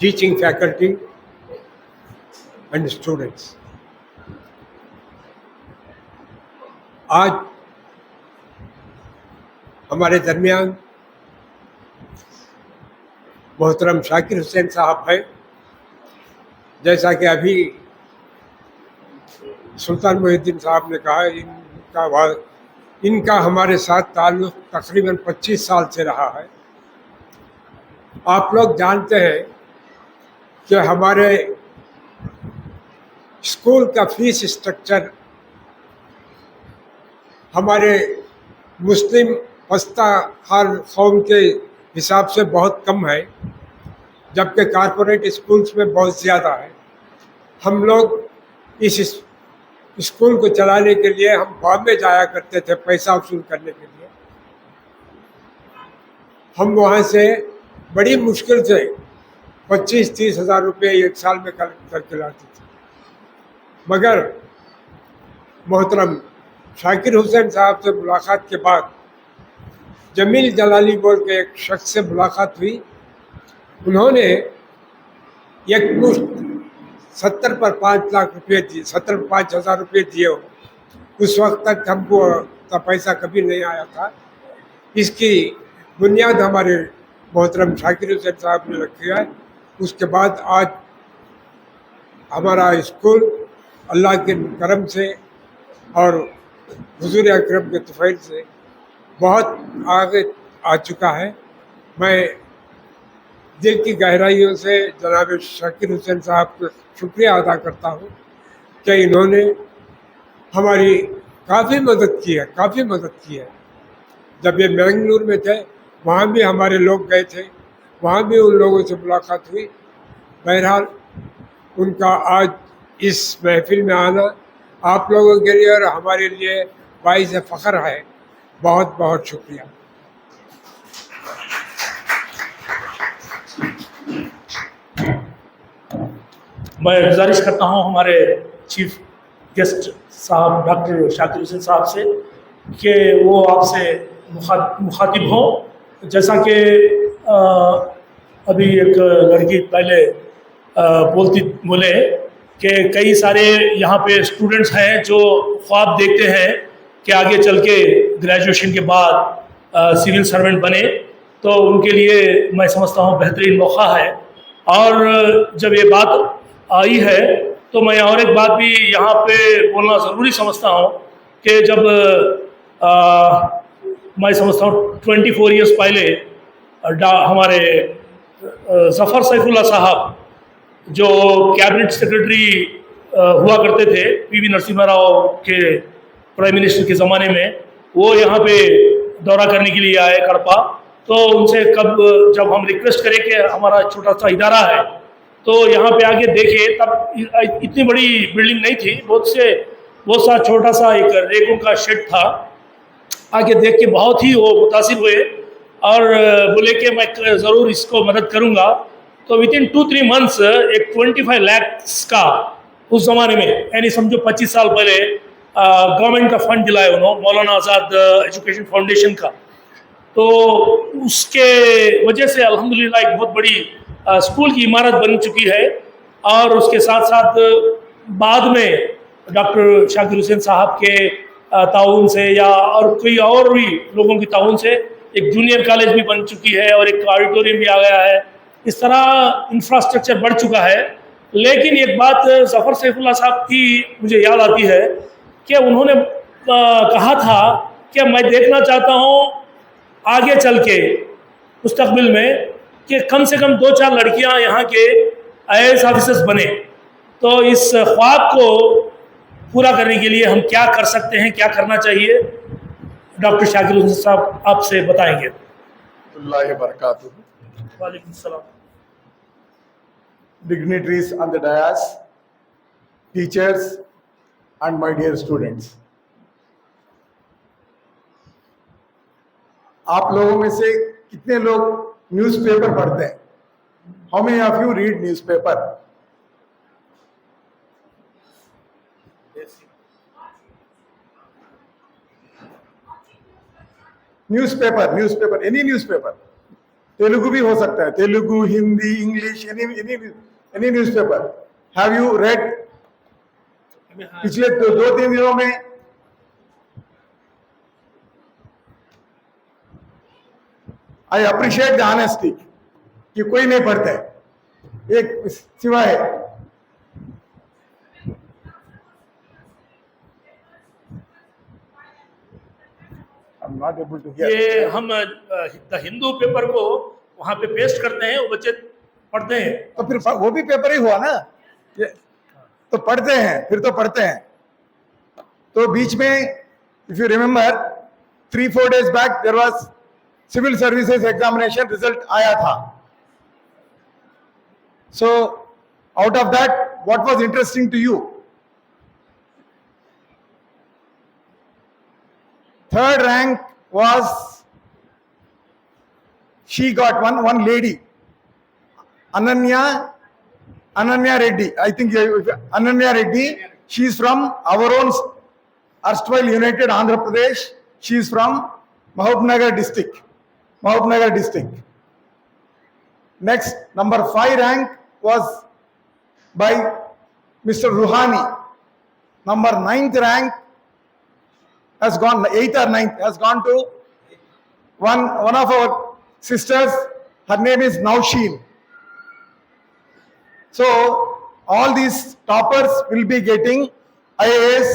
teaching faculty and students. आज हमारे दरमियान मोहतरम शाकिर हुसैन साहब हैं। जैसा कि अभी सुल्तान मोहिउद्दीन साहब ने कहा, इनका हमारे साथ ताल्लुक़ तकरीबन 25 साल से रहा है। आप लोग जानते हैं कि हमारे स्कूल का फीस स्ट्रक्चर हमारे मुस्लिम पस्ता हर कौम के हिसाब से बहुत कम है, जबकि कॉरपोरेट स्कूल्स में बहुत ज़्यादा है। हम लोग इस स्कूल को चलाने के लिए हम बॉम्बे जाया करते थे पैसा वसूल करने के लिए। हम वहाँ से बड़ी मुश्किल से 25-30 हज़ार रुपये एक साल में कलेक्ट करके लाते थे। मगर मोहतरम शाकिर हुसैन साहब से मुलाकात के बाद जमील जलाली बोल के एक शख्स से मुलाकात हुई। उन्होंने एक मुश्त 70 पर 5 लाख रुपये दिए, 5,000 रुपये दिए हो। उस वक्त तक हमको का पैसा कभी नहीं आया था। इसकी बुनियाद हमारे मोहतरम शाकिर हुसैन साहब ने रखी है। उसके बाद आज हमारा स्कूल अल्लाह के करम से और हुजूर अकरम के तफ़ैल से बहुत आगे आ चुका है। मैं दिल की गहराइयों से जनाब शाकिर हुसैन साहब का शुक्रिया अदा करता हूँ कि इन्होंने हमारी काफ़ी मदद की है। जब ये मैंगलोर में थे वहाँ भी हमारे लोग गए थे, वहाँ भी उन लोगों से मुलाकात हुई। बहरहाल उनका आज इस महफिल में आना आप लोगों के लिए और हमारे लिए बाइस फ़ख्र है। बहुत बहुत शुक्रिया। मैं गुजारिश करता हूं हमारे चीफ गेस्ट साहब डॉक्टर शाकिर हुसैन साहब से कि वो आपसे मुखातिब हों। जैसा कि अभी एक लड़की पहले बोले कि कई सारे यहाँ पे स्टूडेंट्स हैं जो ख्वाब देखते हैं कि आगे चल के ग्रेजुएशन के बाद सिविल सर्वेंट बने, तो उनके लिए मैं समझता हूँ बेहतरीन मौका है। और जब ये बात आई है तो मैं और एक बात भी यहाँ पे बोलना ज़रूरी समझता हूँ कि जब मैं समझता हूँ 24 ईयर्स पहले हमारे ज़फ़र सैफुल्लाह साहब जो कैबिनेट सेक्रेटरी हुआ करते थे पीवी नरसिम्हा राव के प्राइम मिनिस्टर के ज़माने में, वो यहाँ पे दौरा करने के लिए आए कड़पा। तो उनसे जब हम रिक्वेस्ट करें कि हमारा छोटा सा इदारा है तो यहाँ पे आके देखे, तब इतनी बड़ी बिल्डिंग नहीं थी, बहुत सा छोटा सा एक रेकों का शेड था। आके देख के बहुत ही वो मुतासिर हुए और बोले कि मैं ज़रूर इसको मदद करूँगा। तो विदिन 2-3 मंथ्स एक 25 लाख का उस ज़माने में, यानी समझो 25 साल पहले, गवर्नमेंट का फंड दिलाया उन्होंने मौलाना आज़ाद एजुकेशन फाउंडेशन का। तो उसके वजह से अल्हम्दुलिल्लाह एक बहुत बड़ी स्कूल की इमारत बन चुकी है। और उसके साथ साथ बाद में डॉक्टर शाकिर हुसैन साहब के ताउन से या और कोई और भी लोगों की ताउन से एक जूनियर कॉलेज भी बन चुकी है और एक ऑडिटोरियम भी आ गया है। इस तरह इंफ्रास्ट्रक्चर बढ़ चुका है। लेकिन एक बात ज़फ़र सैफुल्लाह साहब की मुझे याद आती है कि उन्होंने कहा था कि मैं देखना चाहता हूँ आगे चल के मुस्तक़बिल में कि कम से कम 2-4 लड़कियाँ यहाँ के IAS ऑफिसर्स बने। तो इस ख्वाब को पूरा करने के लिए हम क्या कर सकते हैं, क्या करना चाहिए, डॉक्टर शाकिर हुसैन साहब आपसे बताएंगे। वालेकुम सलाम। Dignitaries on the dais, teachers and my dear students. आप लोगों में से कितने लोग न्यूज़पेपर पढ़ते हैं? How many of you read newspaper? Newspaper, any newspaper. Telugu भी हो सकता है, Telugu, Hindi, English, any newspaper. Have you read पिछले 2-3 दिनों में? आई अप्रिशिएट द ऑनेस्टी कि कोई नहीं पढ़ता है, एक सिवाय I'm not able to hear. ये हम द हिंदू पेपर को वहां पे पेस्ट करते हैं, वो बच्चे पढ़ते हैं. तो फिर वो भी पेपर ही हुआ ना. तो पढ़ते हैं, फिर तो पढ़ते हैं. तो बीच में if you remember 3-4 days back there was civil services examination result आया था. So out of that what was interesting to you? Third rank was, she got one lady, Ananya Reddy. I think Ananya Reddy. She is from our own erstwhile United Andhra Pradesh. She is from Mahabubnagar district. Next, number 5 rank was by Mr. Ruhani. Number 9th rank has gone, 8th or 9th has gone to one of our sisters. Her name is Nausheen. So all these toppers will be getting IAS.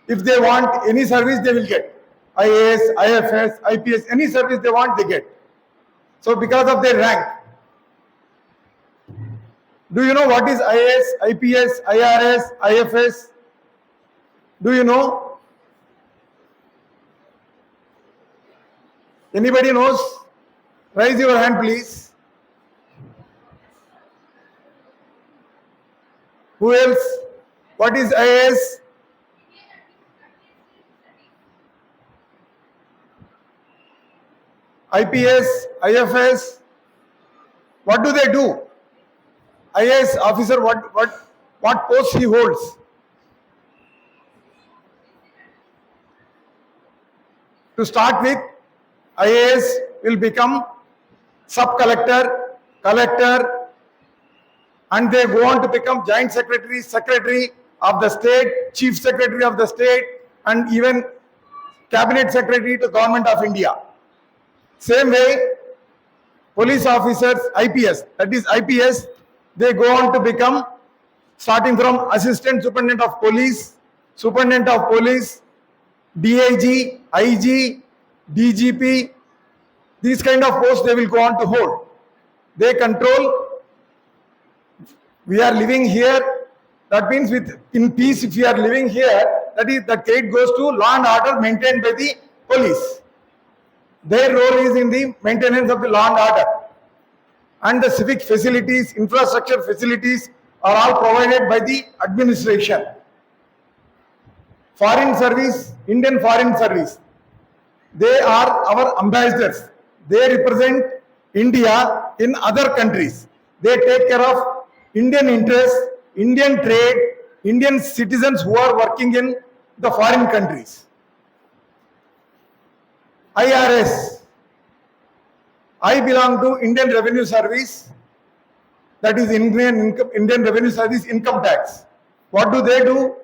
If they want any service, they will get IAS, IFS, IPS, any service they want, they get. So because of their rank. Do you know what is IAS, IPS, I.R.S, IFS? Do you know? Anybody knows? Raise your hand, please. Who else? What is IAS? IPS, IFS? What do they do? IAS officer, what post he holds? To start with, IAS will become sub-collector, collector, and they go on to become joint secretary of the state, chief secretary of the state, and even cabinet secretary to government of India. Same way, police officers, IPS, that is IPS, they go on to become, starting from assistant superintendent of police, DIG, IG, DGP, these kind of posts they will go on to hold. They control. We are living here. That means in peace, if we are living here, that is, the credit goes to law and order maintained by the police. Their role is in the maintenance of the law and order. And the civic facilities, infrastructure facilities are all provided by the administration. Foreign service, Indian foreign service, they are our ambassadors. They represent India in other countries. They take care of Indian interests, Indian trade, Indian citizens who are working in the foreign countries. I.R.S. I belong to Indian Revenue Service, that is Indian Revenue Service income tax. What do they do?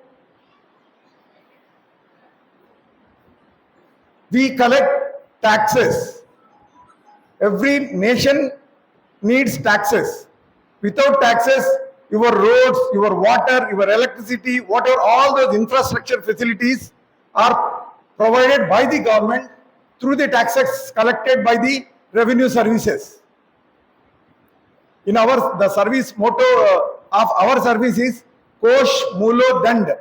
We collect taxes. Every nation needs taxes. Without taxes, your roads, your water, your electricity, whatever, all those infrastructure facilities are provided by the government through the taxes collected by the revenue services. In the service motto of our service is Kosh Mulo Dand.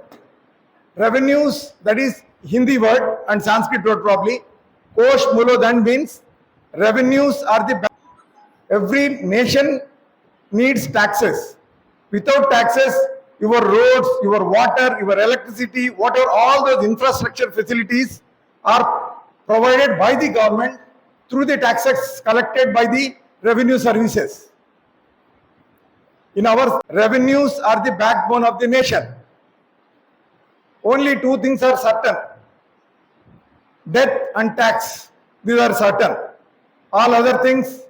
Revenues, that is Hindi word and Sanskrit word probably. Kosh Mulo Dand means revenues are the. Every nation needs taxes. Without taxes, your roads, your water, your electricity, whatever, all those infrastructure facilities are provided by the government through the taxes collected by the revenue services. In our revenues are the backbone of the nation. Only two things are certain: death and tax. These are certain. All other things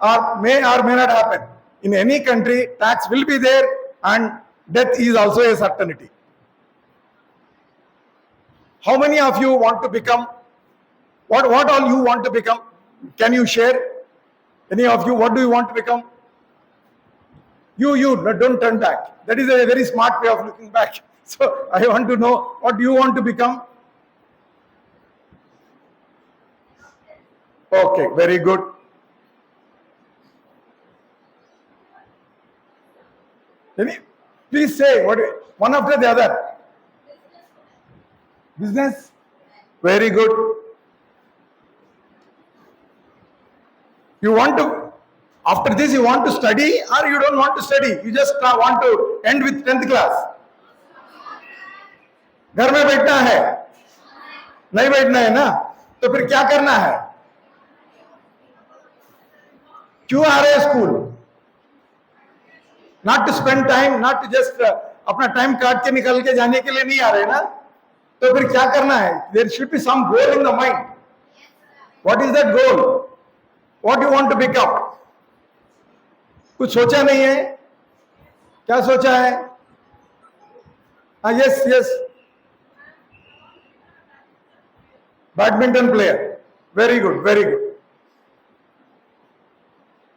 or may not happen. In any country, tax will be there and death is also a certainty. How many of you want to become, what all you want to become? Can you share? Any of you, what do you want to become? You, don't turn back. That is a very smart way of looking back. So I want to know, what do you want to become? Okay, very good. Please say one after the other. Business? Very good. You want to, after this you want to study or you don't want to study? You just want to end with 10th class? घर में बैठना है? नहीं बैठना है ना? तो फिर क्या करना है? क्यों आ रहे हैं school? Not to spend time, not to just अपना टाइम काट के निकल के जाने के लिए नहीं आ रहे ना? तो फिर क्या करना है? There should be some goal in the mind. What is that goal? What do you want to become? कुछ सोचा नहीं है? क्या सोचा है? Yes. Badminton player. Very good.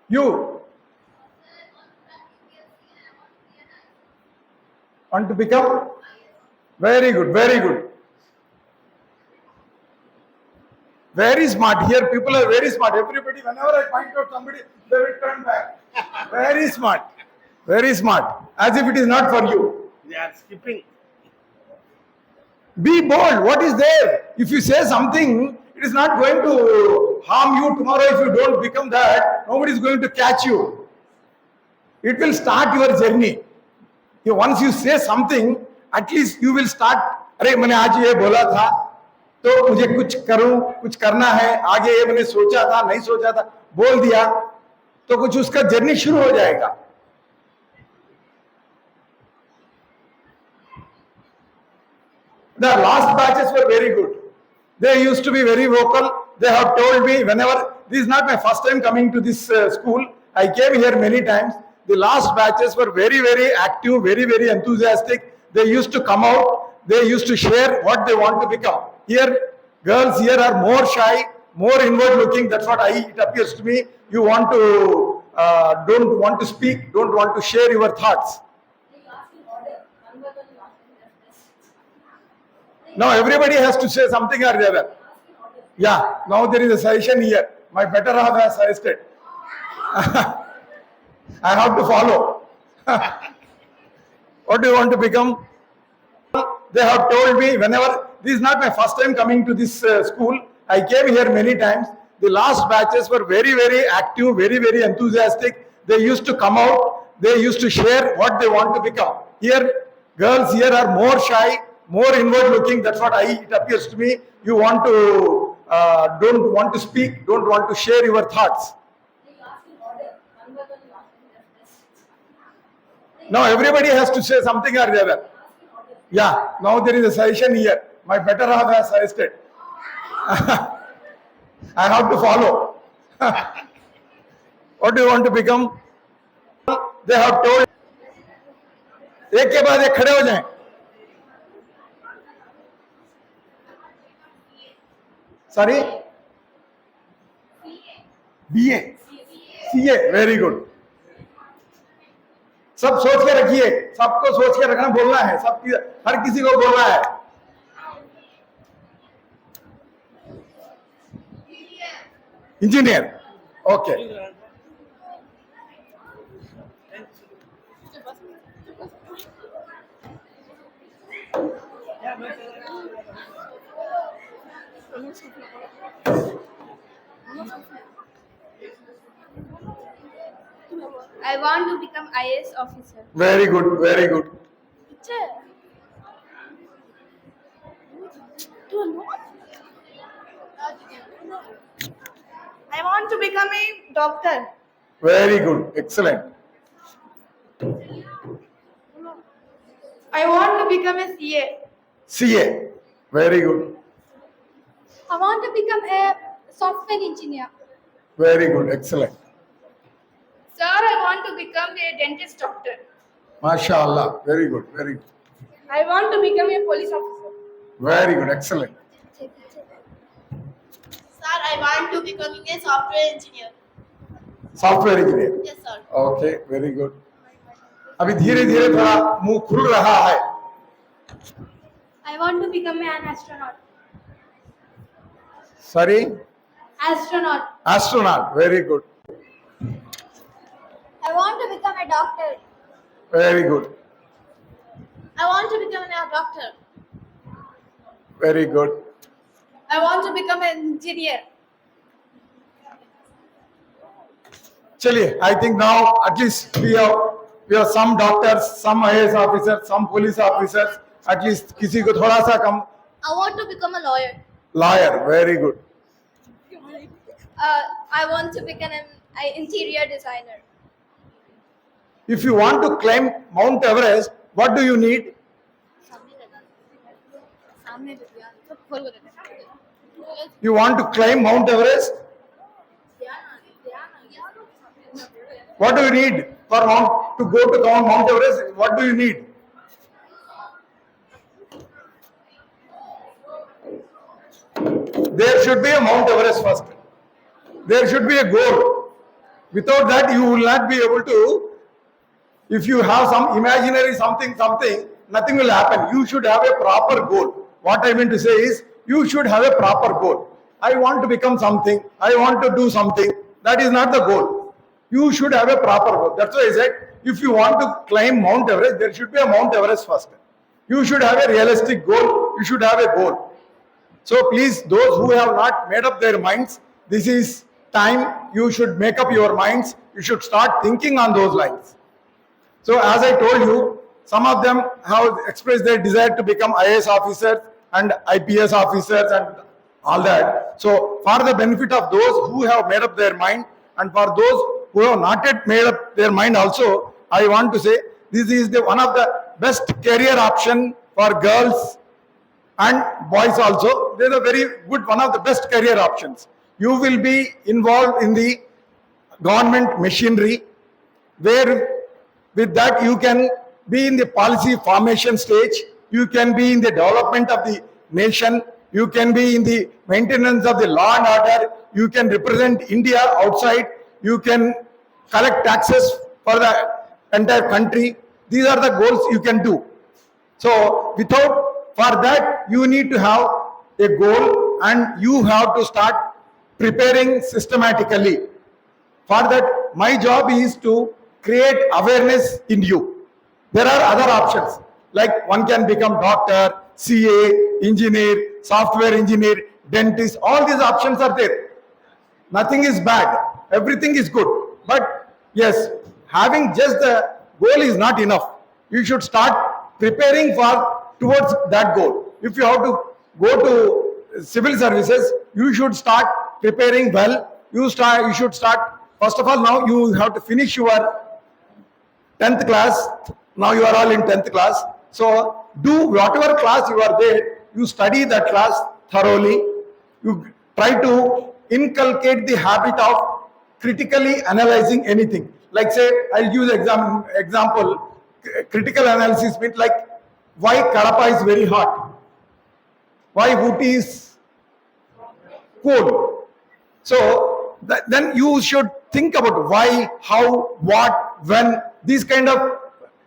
You want to become? Very good. Very smart. Here people are very smart. Everybody, whenever I point out somebody, they will turn back. Very smart. As if it is not for you. They are skipping. Be bold. What is there? If you say something, it is not going to harm you tomorrow. If you don't become that, nobody is going to catch you. It will start your journey. Once you say something, at least you will start. अरे मैंने आज ये बोला था, तो मुझे कुछ करना है. आगे ये मैंने सोचा था, नहीं सोचा था, बोल दिया, तो कुछ उसका जर्नी शुरू हो जाएगा. The last batches were very good. They used to be very vocal. They have told me whenever, this is not my first time coming to this school. I came here many times. The last batches were very active, very enthusiastic. They used to come out. They used to share what they want to become. Here, girls here are more shy, more inward looking. That's what it appears to me. You want to, don't want to speak, don't want to share your thoughts. Now everybody has to say something or the other. Yeah, now there is a suggestion here. My better half has suggested. I have to follow. What do you want to become? They have told me whenever, this is not my first time coming to this school. I came here many times. The last batches were very active, very enthusiastic. They used to come out. They used to share what they want to become. Here, girls here are more shy, more inward looking. That's what it appears to me. You want to, don't want to speak, don't want to share your thoughts. Now everybody has to say something or the other. Yeah, now there is a suggestion here. My better half has suggested. I have to follow. What do you want to become? They have told. एक के बाद एक खड़े हो जाएं. Sorry? BA. CA. Very good. सब सोच के रखिए, सबको सोच के रखना, बोलना है, हर किसी को बोलना है. Engineer. Okay. I want to become I.R.S. officer. Very good. I want to become a doctor. Very good. Excellent. I want to become a CA. CA. Very good. I want to become a software engineer. Very good. Excellent. Sir, I want to become a dentist doctor. MashaAllah. Very good. Very good. I want to become a police officer. Very good. Excellent. Sir, I want to become a software engineer. Software engineer. Yes, sir. Okay. Very good. अभी धीरे धीरे थोड़ा मुंह खुल रहा है. I want to become an astronaut. Sorry. Astronaut. Astronaut. Very good. I want to become a doctor. Very good. I want to become a doctor. Very good. I want to become an engineer. चलिए, I think now at least we have some doctors, some I.A.S. officers, some police officers. At least किसी को थोड़ा सा कम. I want to become a lawyer. Lawyer. Very good. I want to become an interior designer. If you want to climb Mount Everest, what do you need? You want to climb Mount Everest? What do you need for to go to Mount Everest? What do you need? There should be a Mount Everest first. There should be a goal. Without that, you will not be able to. If you have some imaginary something, nothing will happen. You should have a proper goal. What I mean to say is, you should have a proper goal. I want to become something. I want to do something. That is not the goal. You should have a proper goal. That's why I said, if you want to climb Mount Everest, there should be a Mount Everest first. You should have a realistic goal. You should have a goal. So please, those who have not made up their minds, this is time. You should make up your minds. You should start thinking on those lines. So as I told you, some of them have expressed their desire to become I.A.S. officers and I.P.S. officers and all that. So for the benefit of those who have made up their mind and for those who have not yet made up their mind also, I want to say this is one of the best career option for girls and boys also. They are a very good, one of the best career options. You will be involved in the government machinery, where with that you can be in the policy formation stage, you can be in the development of the nation, you can be in the maintenance of the law and order, you can represent India outside, you can collect taxes for the entire country. These are the goals you can do. So for that you need to have a goal and you have to start preparing systematically. For that, my job is to create awareness in you. There are other options, like one can become doctor, CA, engineer, software engineer, dentist. All these options are there. Nothing is bad. Everything is good. But yes, having just the goal is not enough. You should start preparing towards that goal. If you have to go to civil services, you should start preparing well. You should start, first of all, now you have to finish your 10th class. Now you are all in 10th class. So do whatever class you are there, you study that class thoroughly. You try to inculcate the habit of critically analyzing anything. Like say, I'll use example. Critical analysis means like why Kadapa is very hot, why Ooty is cold. So then you should think about why, how, what, when. These kind of,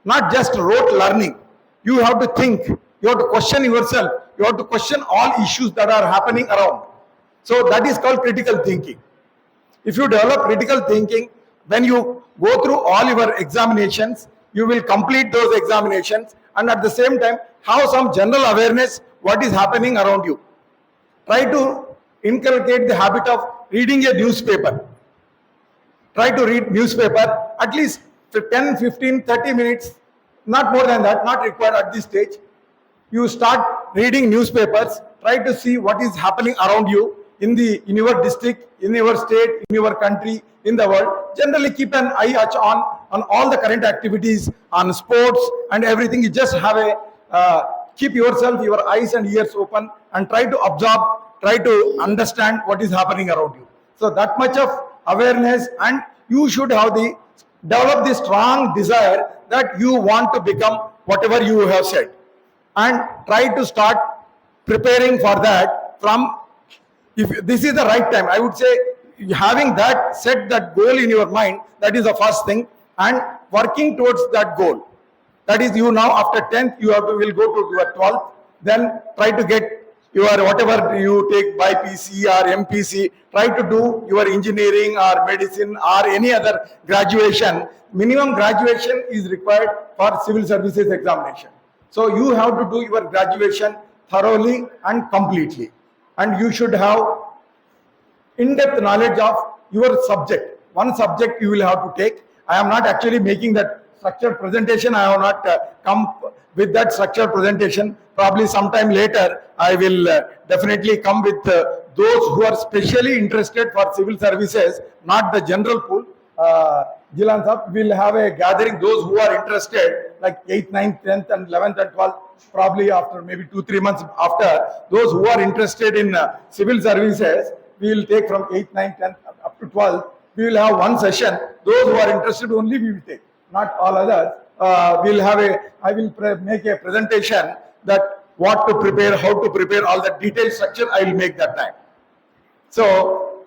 not just rote learning. You have to think. You have to question yourself. You have to question all issues that are happening around. So that is called critical thinking. If you develop critical thinking, when you go through all your examinations, you will complete those examinations and at the same time have some general awareness what is happening around you. Try to inculcate the habit of reading a newspaper. Try to read newspaper at least for 10, 15, 30 minutes, not more than that, not required at this stage. You start reading newspapers, try to see what is happening around you in your district, in your state, in your country, in the world. Generally keep an eye on all the current activities, on sports and everything. You just have keep yourself, your eyes and ears open and try to absorb, try to understand what is happening around you. So that much of awareness, and you should have the develop the strong desire that you want to become whatever you have said, and try to start preparing for that from, if this is the right time, I would say having that, set that goal in your mind, that is the first thing, and working towards that goal. That is, you now after 10th, you will go to your 12th, then try to get your whatever you take by PC or MPC, try to do your engineering or medicine or any other graduation. Minimum graduation is required for civil services examination. So you have to do your graduation thoroughly and completely. And you should have in-depth knowledge of your subject. One subject you will have to take. I am not actually making that structured presentation. I have not come with that structured presentation. Probably sometime later, I will definitely come with those who are specially interested for civil services, not the general pool. Jilan Sahab will have a gathering, those who are interested, like 8th, 9th, 10th and 11th and 12th, probably after maybe 2-3 months after. Those who are interested in civil services, we will take from 8th, 9th, 10th up to 12th. We will have one session. Those who are interested only we will take, not all others. We'll have I will make a presentation that what to prepare, how to prepare, all the detailed structure I will make that time. So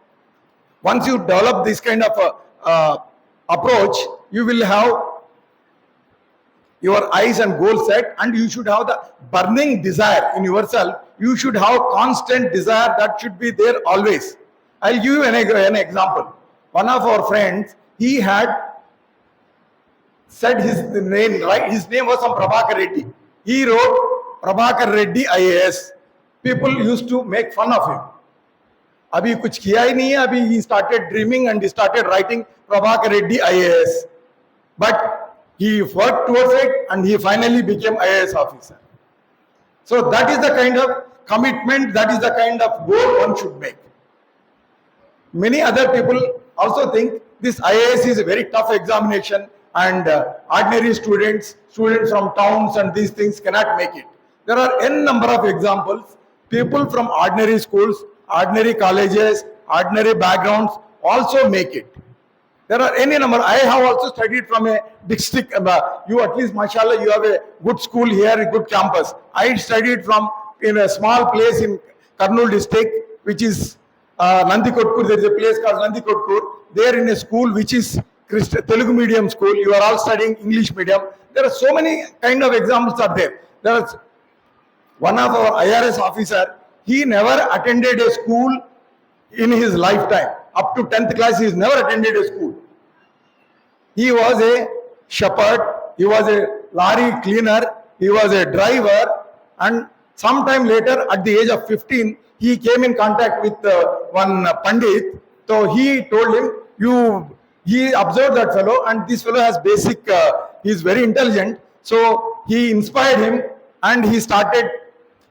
once you develop this kind of approach, you will have your eyes and goal set, and you should have the burning desire in yourself. You should have constant desire that should be there always. I'll give you an example. One of our friends, he had said his name right. His name was some Prabhakar Reddy. He wrote Prabhakar Reddy I.A.S. People used to make fun of him. Abhi kuch kiya hi nahi hai. Abhi he started dreaming and he started writing Prabhakar Reddy I.A.S. But he worked towards it and he finally became IAS officer. So that is the kind of commitment, that is the kind of goal one should make. Many other people also think this IAS is a very tough examination and ordinary students from towns and these things cannot make it. There are n number of examples. People from ordinary schools, ordinary colleges, ordinary backgrounds also make it. There are any number. I have also studied from a district. You at least, mashallah, you have a good school here, a good campus. I studied from in a small place in Kurnool district, which is Nandikotkur. There is a place called Nandikotkur. There in a school which is Telugu medium school. You are all studying English medium. There are so many kind of examples are there. There is one of our I.R.S. officer. He never attended a school in his lifetime. Up to 10th class, he has never attended a school. He was a shepherd, he was a lorry cleaner, he was a driver, and sometime later, at the age of 15, he came in contact with one Pandit. So he told him, he observed that fellow, and this fellow has basic, he is very intelligent. So he inspired him, and he started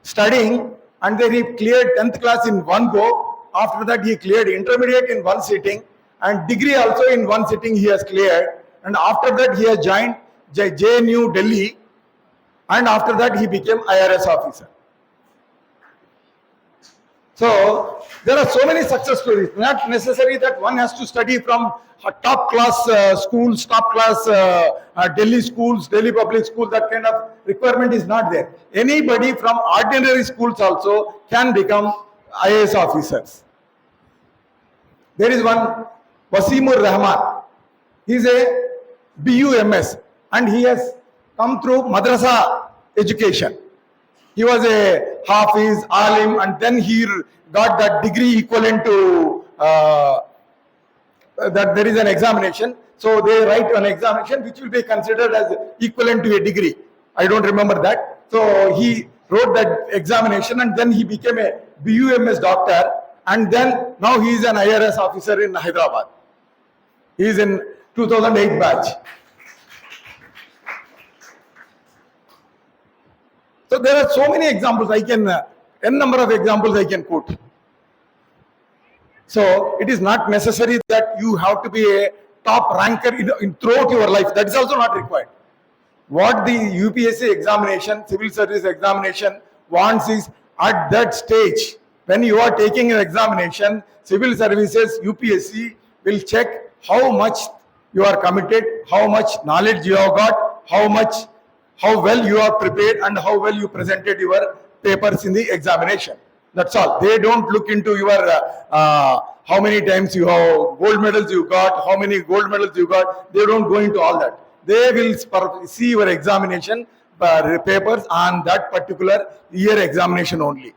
studying, and then he cleared 10th class in one go. After that, he cleared intermediate in one sitting, and degree also in one sitting he has cleared. And after that, he has joined JNU Delhi, and after that, he became I.R.S. officer. So there are so many success stories. Not necessary that one has to study from top class schools, top class Delhi schools, Delhi public schools. That kind of requirement is not there. Anybody from ordinary schools also can become IAS officers. There is one Wasimur Rahman. He is a BUMS and he has come through madrasa education. He was a Hafiz, Alim, and then he got that degree equivalent to that there is an examination. So they write an examination which will be considered as equivalent to a degree. I don't remember that. So he wrote that examination and then he became a BUMS doctor, and then now he is an I.R.S. officer in Hyderabad. He is in 2008 batch. So there are so many examples I can, n number of examples I can quote. So it is not necessary that you have to be a top ranker throughout your life. That is also not required. What the UPSC examination, civil service examination wants is at that stage, when you are taking an examination, civil services, UPSC will check how much you are committed, how much knowledge you have got, how well you are prepared, and how well you presented your papers in the examination. That's all. They don't look into your how many times you have gold medals you got, how many gold medals you got. They don't go into all that. They will see your examination papers on that particular year examination only.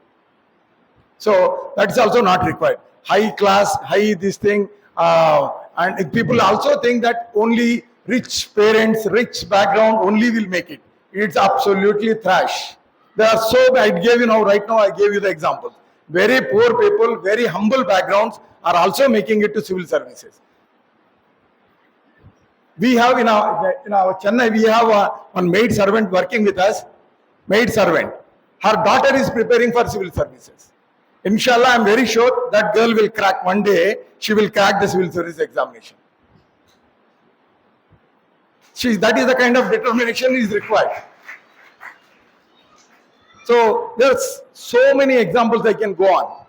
So that's also not required. High class, high this thing, and people also think that only rich parents, rich background only will make it. It's absolutely trash. There are so, I gave you now, right now I gave you the examples. Very poor people, very humble backgrounds are also making it to civil services. We have in our Chennai, we have one maid servant working with us, maid servant. Her daughter is preparing for civil services. Inshallah, I am very sure that girl will crack one day, she will crack the civil service examination. That is the kind of determination is required. So there's so many examples I can go on.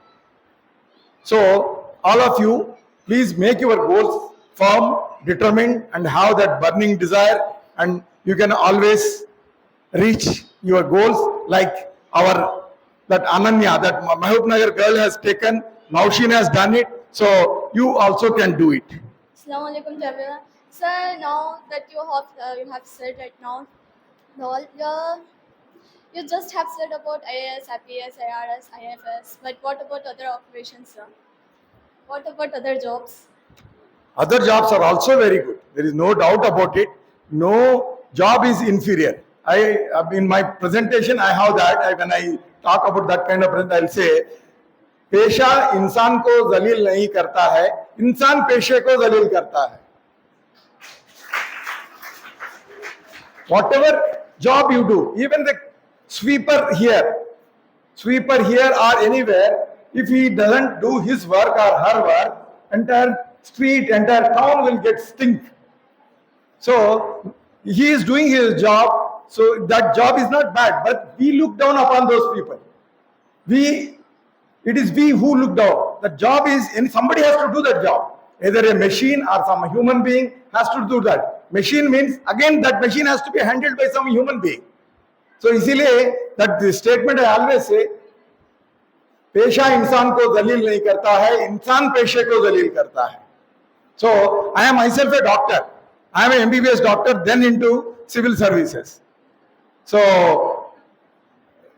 So all of you, please make your goals firm, determined, and have that burning desire, and you can always reach your goals like that Ananya, that Mahbubnagar girl has taken, Nausheen has done it, so you also can do it. Assalamu alaikum to everyone. Sir, now that you have said right now, you just have said about I.R.S, I.R.S, I.F.S, but what about other occupations, sir? What about other jobs? Other jobs are also very good. There is no doubt about it. No job is inferior. In my presentation, I have that. When I talk about that kind of presentation, I'll say, पेशा इंसान को जलील नहीं करता है, इंसान पेशे को जलील करता है. Whatever job you do, even the sweeper here or anywhere, if he doesn't do his work or her work, entire street, entire town will get stink. So he is doing his job, so that job is not bad, but we look down upon those people. It is we who look down. The job is, somebody has to do that job. Either a machine or some human being has to do that. Machine means, again, that machine has to be handled by some human being. So इसीलिए that the statement I always say, पेशा इंसान को जलील नहीं करता है, इंसान पेशे को जलील करता है. So I am myself a doctor. I am an MBBS doctor, then into civil services. So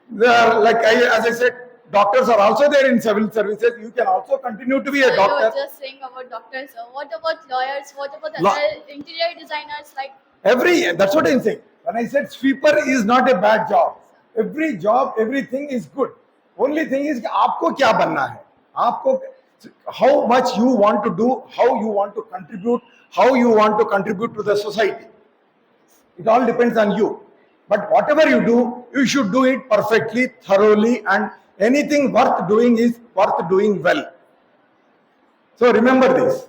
there are, like as I said, doctors are also there in civil services. You can also continue to be a doctor. You were just saying about doctors, sir. What about lawyers? What about other interior designers? That's what I'm saying. When I said sweeper is not a bad job. Every job, everything is good. Only thing is आपको क्या बनना है? आपको how much you want to do, how you want to contribute to the society. It all depends on you. But whatever you do, you should do it perfectly, thoroughly, and anything worth doing is worth doing well. So remember this.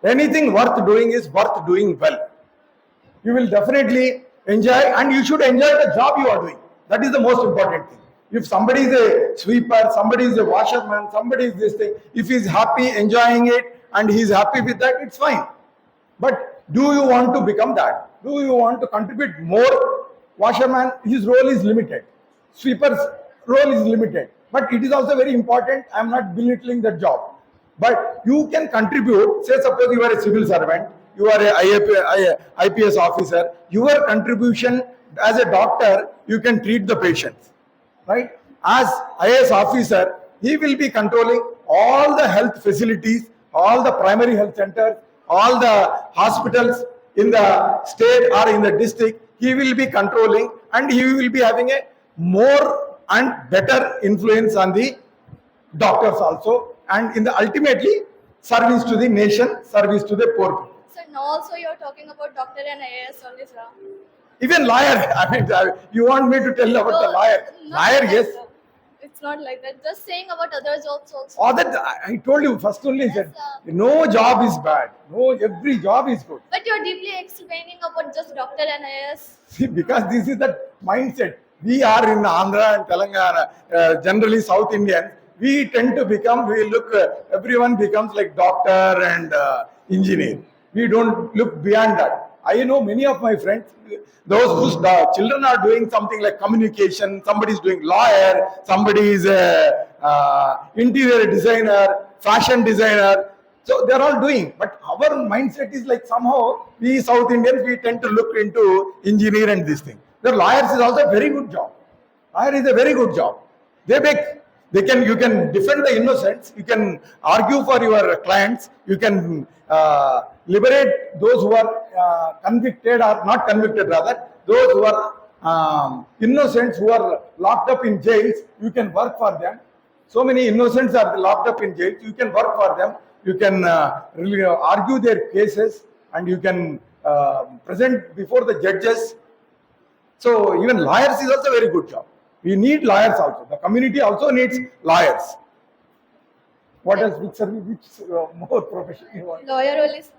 Anything worth doing is worth doing well. You will definitely enjoy, and you should enjoy the job you are doing. That is the most important thing. If somebody is a sweeper, somebody is a washerman, somebody is this thing, if he is happy enjoying it and he is happy with that, it's fine. But do you want to become that? Do you want to contribute more? Washerman, his role is limited. Sweeper's role is limited. But it is also very important. I am not belittling that job. But you can contribute. Say suppose you are a civil servant, you are a IPS officer. Your contribution as a doctor, you can treat the patients. Right? As I.R.S officer, he will be controlling all the health facilities, all the primary health centers, all the hospitals in the state or in the district. He will be controlling, and he will be having a more and better influence on the doctors also, and in the ultimately service to the nation, service to the poor people. So now also you are talking about doctor and I.R.S only, sir. Even lawyer, I mean, you want me to tell about the lawyer? Lawyer, like yes. that, it's not like that. Just saying about other jobs also. All that I told you first only, Yes, said sir. no job is bad. No, every job is good. But you're deeply explaining about just doctor and I.R.S. See, because this is the mindset. We are in Andhra and Telangana, generally South Indians. We tend to become, everyone becomes like doctor and engineer. We don't look beyond that. I know many of my friends, those whose children are doing something like communication, somebody is doing lawyer, somebody is a interior designer, fashion designer. So they're all doing, but our mindset is like somehow we South Indians, we tend to look into engineer and this thing. The lawyers is also a very good job. Lawyer is a very good job. You can defend the innocents, you can argue for your clients, you can liberate those who are convicted or not convicted rather, those who are innocents who are locked up in jails, you can work for them. So many innocents are locked up in jails, you can work for them, you can really argue their cases and you can present before the judges. So even lawyers is also a very good job. We need lawyers also. The community also needs lawyers. What else? Which more profession you want? Lawyer only. Sir.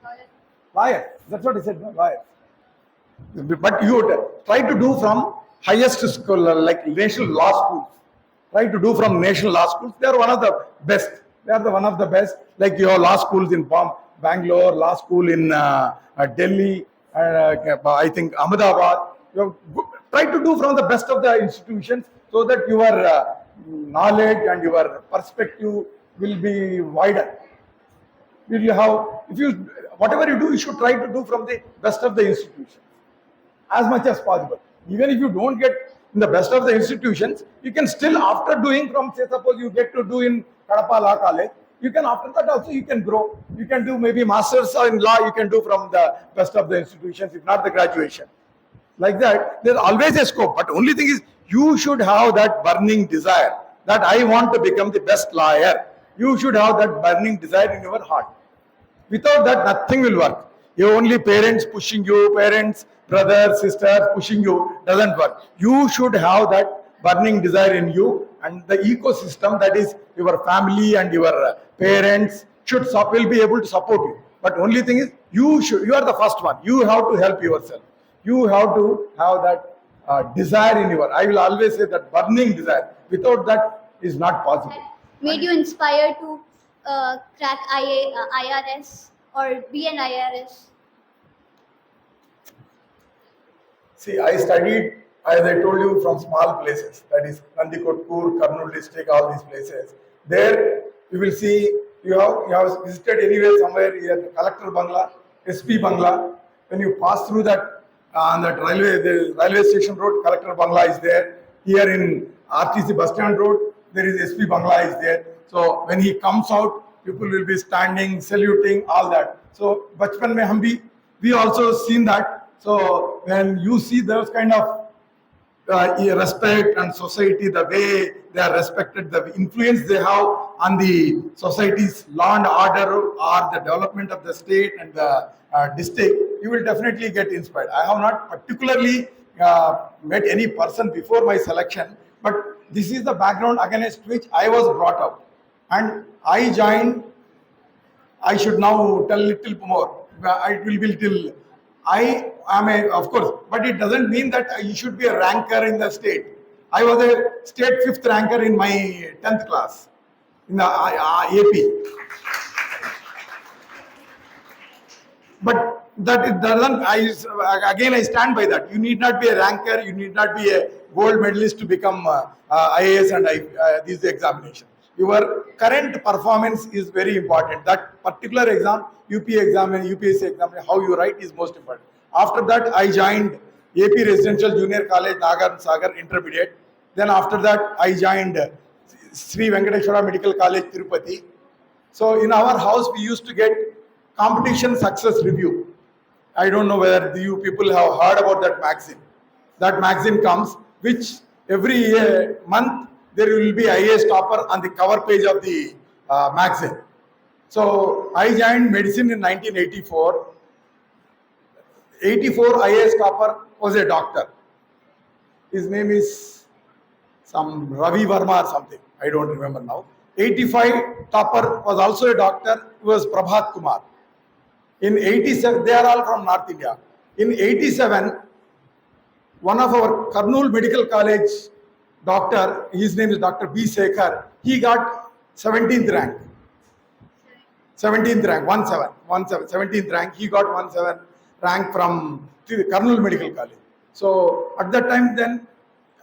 Lawyer. Lawyer. That's what I said. No, lawyer. But you would try to do from highest school, like national law schools. Try to do from national law schools. They are one of the best. They are one of the best. Like your law schools in Bangalore, law school in Delhi, I think Ahmedabad. Try to do from the best of the institutions so that your knowledge and your perspective will be wider. Whatever you do, you should try to do from the best of the institutions as much as possible. Even if you don't get in the best of the institutions, you can still, after doing from, say, suppose you get to do in Kadapa Law College, you can, after that also you can grow. You can do maybe masters in law, you can do from the best of the institutions, if not the graduation. Like that, there's always a scope. But only thing is, you should have that burning desire that I want to become the best lawyer. You should have that burning desire in your heart. Without that, nothing will work. Your only parents pushing you, parents, brothers, sisters pushing you, doesn't work. You should have that burning desire in you, and the ecosystem, that is your family and your parents, will be able to support you. But only thing is, you are the first one. You have to help yourself. You have to have that desire in your. I will always say that burning desire. Without that is not possible. Made you inspire to crack I.R.S. or be an I.R.S. See, I studied, as I told you, from small places. That is Nandikotpur, Kurnool district, all these places. There you will see, you have visited anywhere somewhere here, the Collector Bangla, SP Bangla. When you pass through that, on that the railway station road, Collector Bangla is there. Here in RTC bus stand road, there is SP Bangla is there. So when he comes out, people will be standing, saluting, all that. So bachpan mein hum bhi, we also seen that. So when you see those kind of respect and society, the way they are respected, the influence they have on the society's law and order or the development of the state and the district, you will definitely get inspired. I have not particularly met any person before my selection, but this is the background against which I was brought up. And I joined, I should now tell little more. It will be little. I am of course, but it doesn't mean that you should be a ranker in the state. I was a state 5th ranker in my 10th class in the AP. But that it doesn't, I stand by that. You need not be a ranker, you need not be a gold medalist to become IAS and these examinations. Your current performance is very important. That particular exam, UP exam and UPSC exam, how you write is most important. After that, I joined AP Residential Junior College, Nagar and Sagar Intermediate. Then after that, I joined Sri Venkateshwara Medical College, Tirupati. So in our house, we used to get competition success review. I don't know whether you people have heard about that magazine. That magazine comes, which every month there will be IAS topper on the cover page of the magazine. So I joined medicine in 1984. 84 IAS topper was a doctor. His name is some Ravi Verma or something. I don't remember now. 85 topper was also a doctor. He was Prabhat Kumar. In 87, they are all from North India. In 87, one of our Kurnool Medical College doctor, his name is Dr. B. Sekhar, he got 17th rank. 17th rank, 17th rank. He got 17 rank from the Colonel Medical College. So at that time, then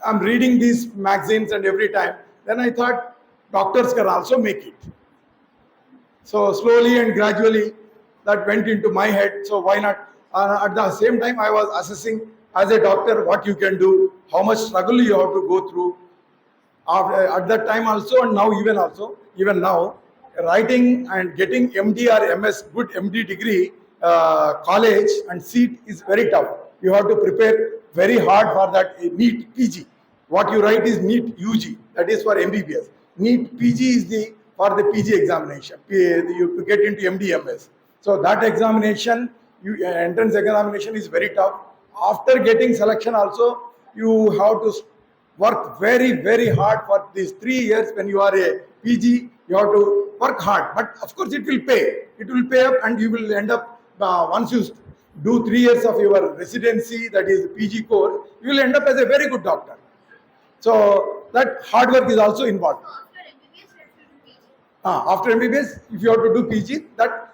I'm reading these magazines and every time. Then I thought doctors can also make it. So slowly and gradually that went into my head. So why not? At the same time, I was assessing as a doctor what you can do, how much struggle you have to go through. At that time also, and now even now, writing and getting MD or MS, good MD degree, college and seat is very tough. You have to prepare very hard for that NEET PG. What you write is NEET UG, that is for MBBS. NEET PG is the for the PG examination. You to get into MD/MS. So that examination, entrance examination is very tough. After getting selection also, you have to work very hard for these 3 years. When you are a PG, you have to work hard, but of course it will pay. It will pay up, and you will end up once you do 3 years of your residency, that is PG course, you will end up as a very good doctor. So that hard work is also involved. After MBBS, if you have to do PG,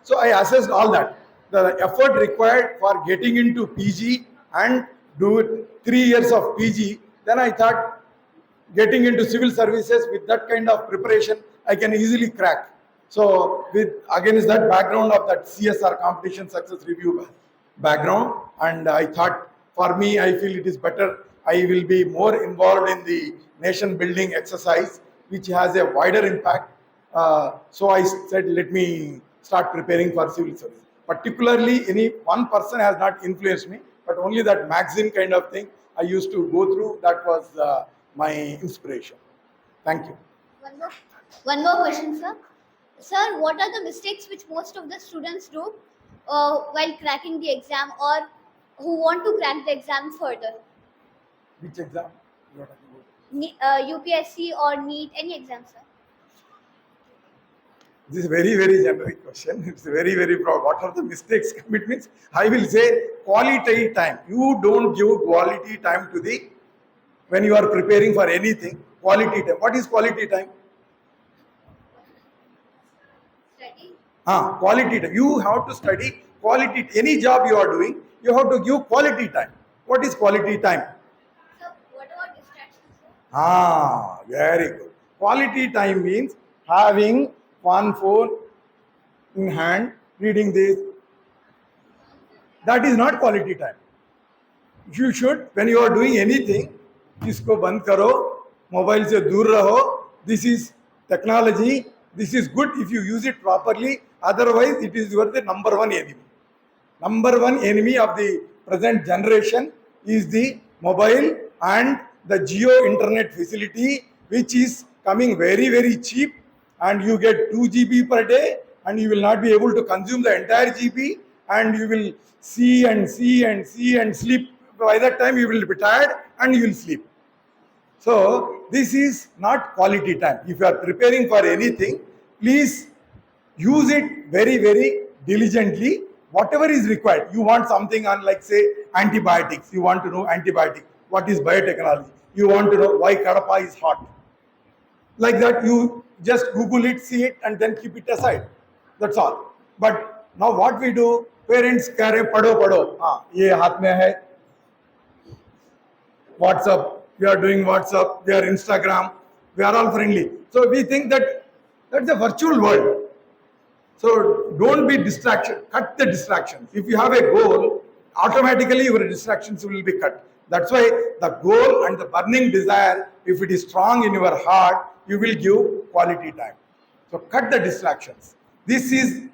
so I assessed all that. The effort required for getting into PG and do 3 years of PG, then I thought getting into civil services with that kind of preparation, I can easily crack. So against that background of that CSR, competition success review background, and I thought for me, I feel it is better. I will be more involved in the nation building exercise, which has a wider impact. So I said, let me start preparing for civil service. Particularly, any one person has not influenced me, but only that magazine kind of thing I used to go through. That was my inspiration. Thank you. One more question, sir. Sir, what are the mistakes which most of the students do while cracking the exam, or who want to crack the exam further? Which exam you are talking about? UPSC or NEET, any exam, sir? This is very generic question. It's very broad. What are the mistakes commitments? I will say quality time. You don't give quality time to when you are preparing for anything. Quality time. What is quality time? Study. Quality time. You have to study quality. Any job you are doing, you have to give quality time. What is quality time? So, what about distractions, sir? Very good. Quality time means having one phone in hand, reading this. That is not quality time. You should, when you are doing anything, इसको बंद करो, mobile से दूर रहो. This is technology. This is good if you use it properly. Otherwise, it is the number one enemy. Number one enemy of the present generation is the mobile and the Geo internet facility, which is coming very cheap, and you get 2 GB per day, and you will not be able to consume the entire GB, and you will see and sleep. By that time you will be tired and you will sleep. So this is not quality time. If you are preparing for anything, please use it very diligently. Whatever is required. You want something on, like say, antibiotics. You want to know antibiotic. What is biotechnology? You want to know why Kadapa is hot. Like that, you just Google it, see it, and then keep it aside. That's all. But now what we do, parents कह रहे पढ़ो. ये हाथ में है. WhatsApp. We are doing WhatsApp. We are Instagram. We are all friendly. So we think that that's a virtual world. So don't be distraction. Cut the distractions. If you have a goal, automatically your distractions will be cut. That's why the goal and the burning desire, if it is strong in your heart, you will give quality time. So cut the distractions. This is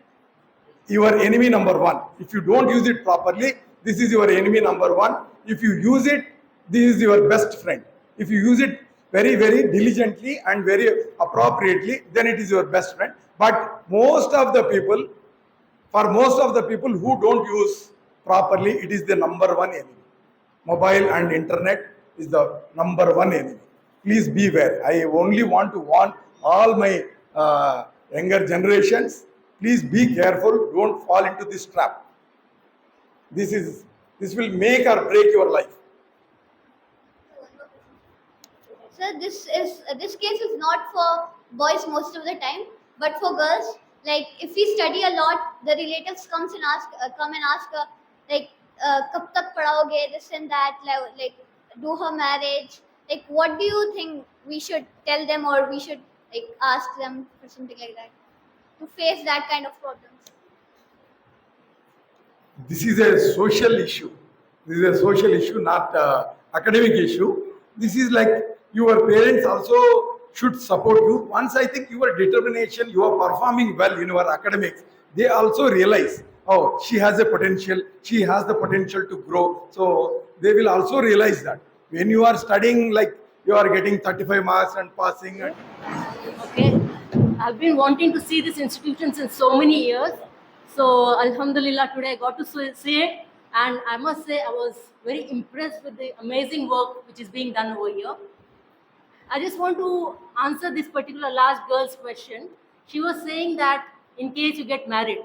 your enemy number one. If you don't use it properly, this is your enemy number one. If you use it, this is your best friend. If you use it very diligently and very appropriately, then it is your best friend. But for most of the people who don't use properly, it is the number one enemy. Mobile and internet is the number one enemy. Please beware. I only want to warn all my younger generations. Please be careful. Don't fall into this trap. This will make or break your life. Sir, this case is not for boys most of the time, but for girls. Like if we study a lot, the relatives come and ask, like, kab tak padhaoge, this and that, like do her marriage. Like, what do you think we should tell them, or we should like ask them for something like that to face that kind of problems? This is a social issue. This is a social issue, not academic issue. This is like your parents also should support you. Once I think your determination, you are performing well in your academics, they also realize, oh, she has a potential, she has the potential to grow. So they will also realize that. When you are studying, like you are getting 35 marks and passing, and Okay. I've been wanting to see this institution since so many years. So, Alhamdulillah, today I got to see it. And I must say, I was very impressed with the amazing work which is being done over here. I just want to answer this particular last girl's question. She was saying that in case you get married.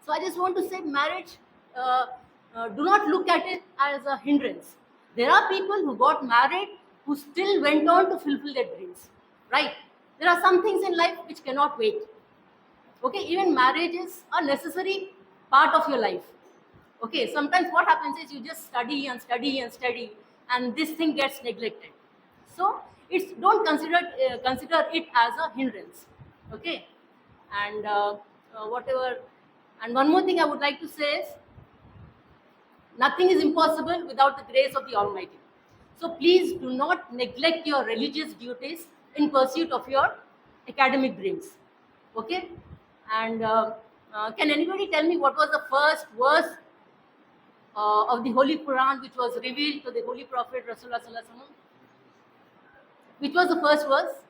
So, I just want to say, marriage, do not look at it as a hindrance. There are people who got married who still went on to fulfill their dreams, right? There are some things in life which cannot wait. Okay, even marriage is a necessary part of your life. Okay, sometimes what happens is you just study and study and study, and this thing gets neglected. So it's don't consider it as a hindrance. Okay, and whatever. And one more thing I would like to say is, nothing is impossible without the grace of the Almighty. So please do not neglect your religious duties in pursuit of your academic dreams. Okay? And can anybody tell me what was the first verse of the Holy Quran which was revealed to the Holy Prophet Rasulullah Sallallahu Alaihi Wasallam? Which was the first verse?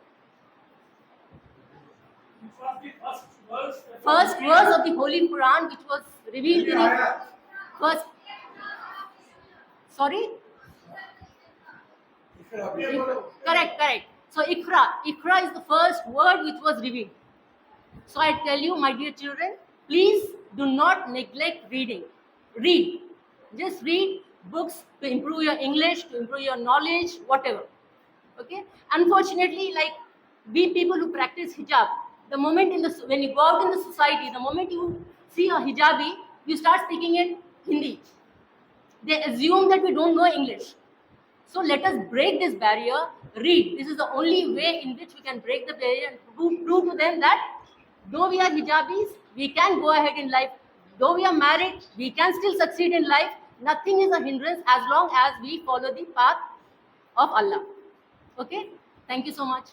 First verse of the Holy Quran which was revealed to the first. Sorry? Correct. So Ikra is the first word which was revealed. So I tell you, my dear children, please do not neglect reading. Read. Just read books to improve your English, to improve your knowledge, whatever. Okay? Unfortunately, like we people who practice hijab, the moment when you go out in the society, the moment you see a hijabi, you start speaking in Hindi. They assume that we don't know English. So let us break this barrier, read. This is the only way in which we can break the barrier and prove to them that though we are hijabis, we can go ahead in life. Though we are married, we can still succeed in life. Nothing is a hindrance as long as we follow the path of Allah. Okay? Thank you so much.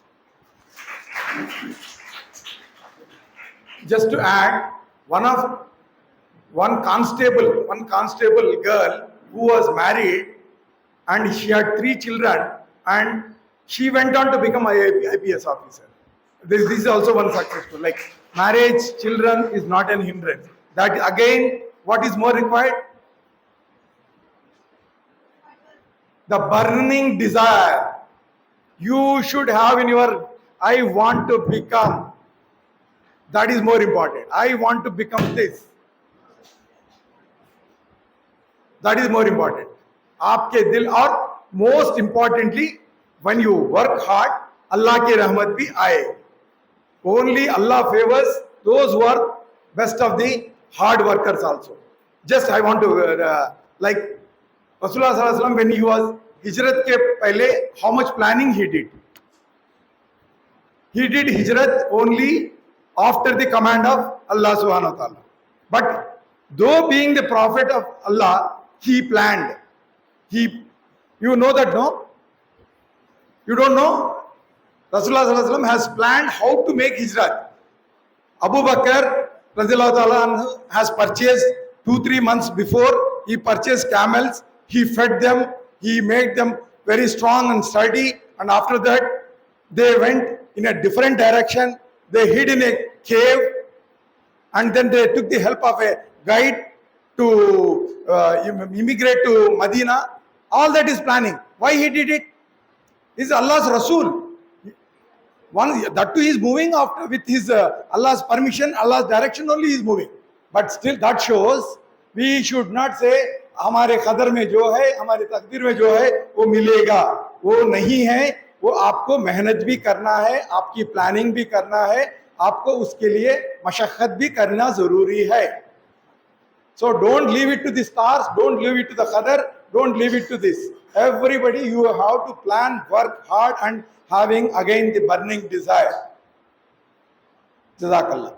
just to add, one constable girl who was married and she had 3 children and she went on to become IPS officer. This is also one successful. Like marriage, children is not an hindrance. That again, what is more required? The burning desire you should have in your, I want to become. That is more important. I want to become this. That is more important. आपके दिल और most importantly, when you work hard, Allah की रहमत भी आए. Only Allah favors those who are best of the hard workers also. Just I want to like Rasulullah Sallallahu Alaihi Wasallam when he was hijrat ke pehle, how much planning he did. He did hijrat only after the command of Allah Subhanahu wa Taala. But though being the prophet of Allah, he planned. You know that, no? You don't know? Rasulullah Sallallahu Alaihi Wasallam has planned how to make hijrat. Abu Bakr Radhiyallahu Ta'ala anhu has purchased 2-3 months before. He purchased camels. He fed them. He made them very strong and sturdy. And after that, they went in a different direction. They hid in a cave. And then they took the help of a guide to immigrate to Medina. All that is planning. Why he did it? He is Allah's Rasul. That too he is moving after with his Allah's permission, Allah's direction only he is moving. But still that shows we should not say हमारे कदर में जो है, हमारे तकदीर में जो है वो मिलेगा. वो नहीं है. वो आपको मेहनत भी करना है, आपकी प्लानिंग भी करना है. आपको उसके लिए मशक्कत भी करना जरूरी है. So don't leave it to the stars, don't leave it to the qadar, don't leave it to this. Everybody, you have to plan, work hard, and having again the burning desire. Jazakallah.